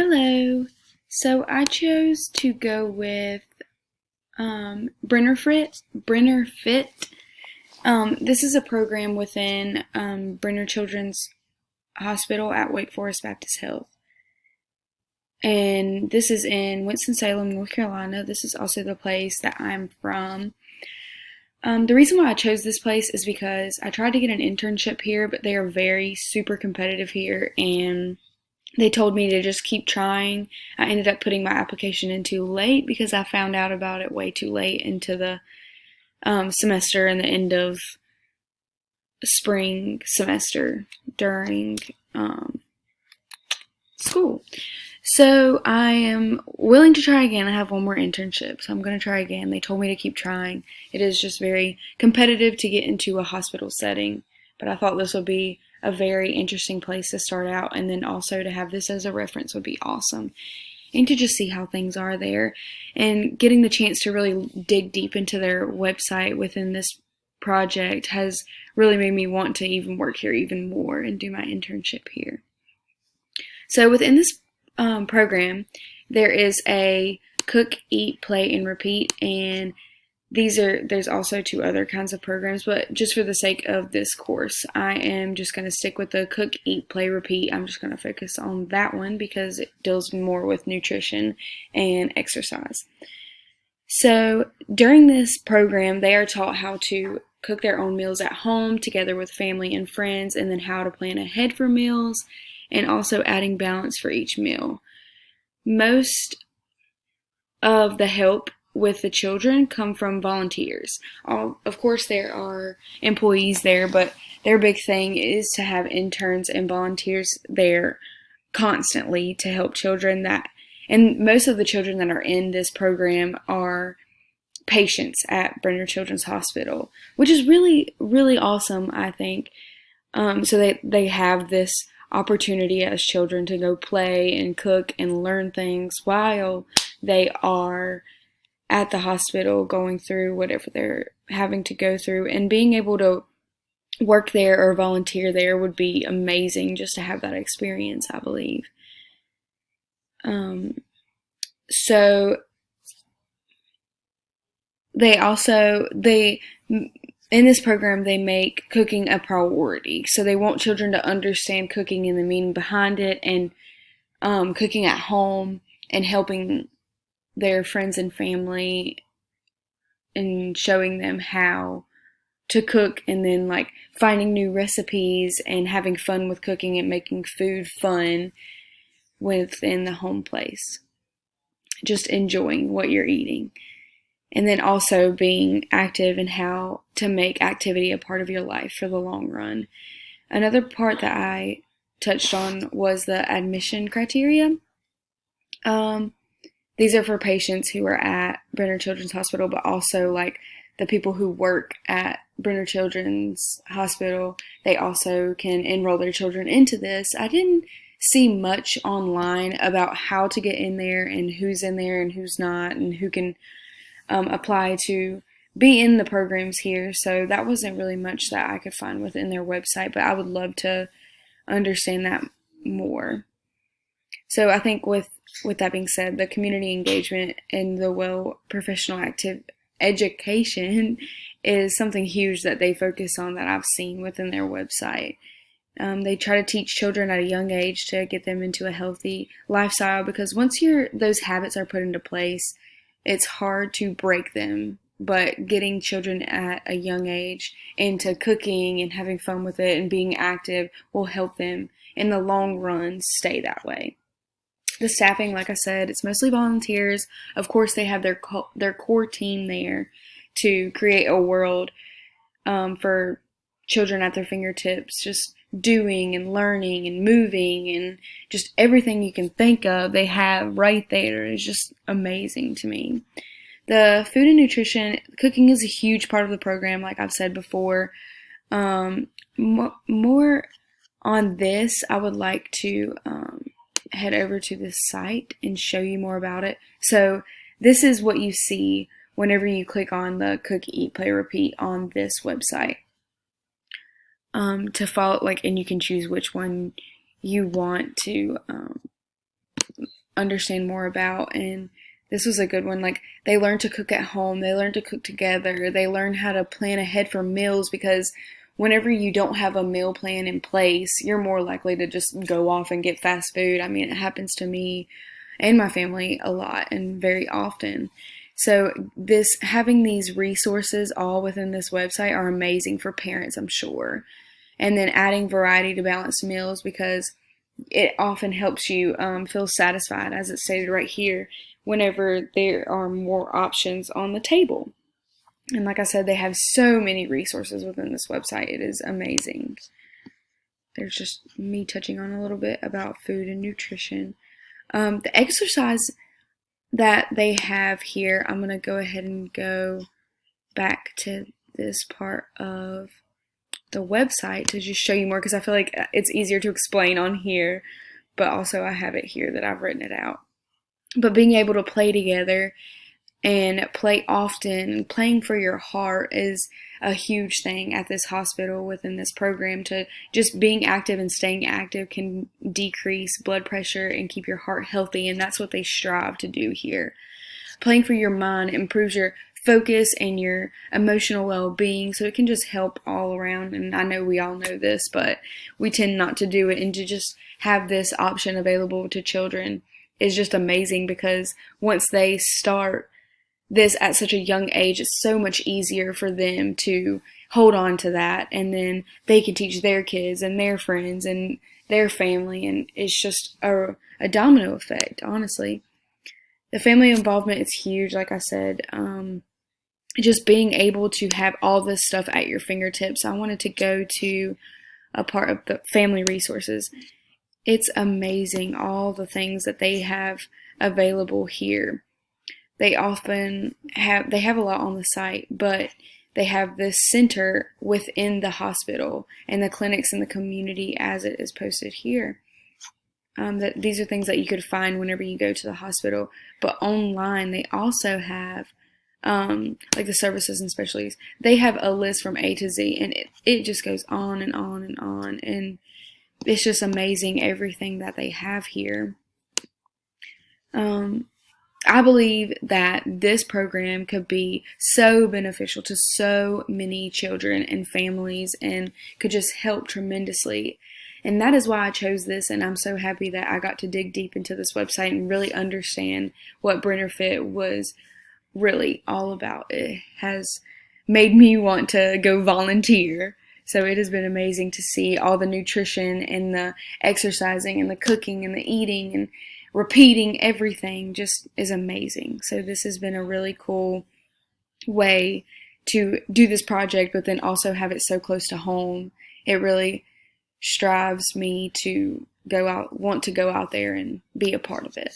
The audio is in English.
Hello. So I chose to go with Brenner Fit. This is a program within Brenner Children's Hospital at Wake Forest Baptist Health. And this is in Winston-Salem, North Carolina. This is also the place that I'm from. The reason why I chose this place is because I tried to get an internship here, but they are very super competitive here, and they told me to just keep trying. I ended up putting my application in too late because I found out about it way too late into the semester and the end of spring semester during school. So I am willing to try again. I have one more internship, so I'm going to try again. They told me to keep trying. It is just very competitive to get into a hospital setting, but I thought this would be a very interesting place to start out, and then also to have this as a reference would be awesome. And to just see how things are there, and getting the chance to really dig deep into their website within this project has really made me want to even work here even more and do my internship here. So within this program, there is a cook, eat, play, and repeat, and there's also two other kinds of programs, but just for the sake of this course, I am just going to stick with the cook, eat, play, repeat. I'm just going to focus on that one because it deals more with nutrition and exercise. So during this program, they are taught how to cook their own meals at home together with family and friends, and then how to plan ahead for meals, and also adding balance for each meal. Most of the help with the children come from volunteers. Of course, there are employees there, but their big thing is to have interns and volunteers there constantly to help children and most of the children that are in this program are patients at Brenner Children's Hospital, which is really, really awesome, I think. So they have this opportunity as children to go play and cook and learn things while they are at the hospital going through whatever they're having to go through, and being able to work there or volunteer there would be amazing just to have that experience, I believe. So in this program, they make cooking a priority. So they want children to understand cooking and the meaning behind it, and cooking at home and helping their friends and family and showing them how to cook, and then like finding new recipes and having fun with cooking and making food fun within the home place. Just enjoying what you're eating. And then also being active in how to make activity a part of your life for the long run. Another part that I touched on was the admission criteria. These are for patients who are at Brenner Children's Hospital, but also like the people who work at Brenner Children's Hospital, they also can enroll their children into this. I didn't see much online about how to get in there and who's in there and who's not, and who can apply to be in the programs here. So that wasn't really much that I could find within their website, but I would love to understand that more. So I think with that being said, the community engagement and the professional education is something huge that they focus on that I've seen within their website. They try to teach children at a young age to get them into a healthy lifestyle, because once those habits are put into place, it's hard to break them. But getting children at a young age into cooking and having fun with it and being active will help them in the long run stay that way. The staffing, like I said, it's mostly volunteers. Of course, they have their core team there to create a world for children at their fingertips, just doing and learning and moving and just everything you can think of they have right there. Is just amazing to me. The food and nutrition, cooking is a huge part of the program, like I've said before. More on this, I would like to head over to this site and show you more about it. So this is what you see whenever you click on the cook, eat, play, repeat on this website. To follow, and you can choose which one you want to understand more about. And this was a good one. Like, they learn to cook at home, they learn to cook together, they learn how to plan ahead for meals, because whenever you don't have a meal plan in place, you're more likely to just go off and get fast food. I mean, it happens to me and my family a lot and very often. So this having these resources all within this website are amazing for parents, I'm sure. And then adding variety to balanced meals, because it often helps you feel satisfied, as it's stated right here, whenever there are more options on the table. And like I said, they have so many resources within this website. It is amazing. There's just me touching on a little bit about food and nutrition. The exercise that they have here, I'm going to go ahead and go back to this part of the website to just show you more, because I feel like it's easier to explain on here, but also I have it here that I've written it out. But being able to play together and play often, playing for your heart is a huge thing at this hospital within this program. To just being active and staying active can decrease blood pressure and keep your heart healthy, and that's what they strive to do here. Playing for your mind improves your focus and your emotional well-being, so it can just help all around. And I know we all know this, but we tend not to do it, and to just have this option available to children is just amazing, because once they start this at such a young age, it's so much easier for them to hold on to that, and then they can teach their kids and their friends and their family, and it's just a domino effect, honestly. The family involvement is huge, like I said. Just being able to have all this stuff at your fingertips. I wanted to go to a part of the family resources. It's amazing, all the things that they have available here. They often have a lot on the site, but they have this center within the hospital and the clinics in the community, as it is posted here. These are things that you could find whenever you go to the hospital. But online, they also have, like the services and specialties, they have a list from A to Z, and it just goes on and on and on. And it's just amazing, everything that they have here. I believe that this program could be so beneficial to so many children and families, and could just help tremendously. And that is why I chose this, and I'm so happy that I got to dig deep into this website and really understand what Brennerfit was really all about. It has made me want to go volunteer. So it has been amazing to see all the nutrition and the exercising and the cooking and the eating and repeating everything just is amazing. So this has been a really cool way to do this project, but then also have it so close to home. It really strives me to want to go out there and be a part of it.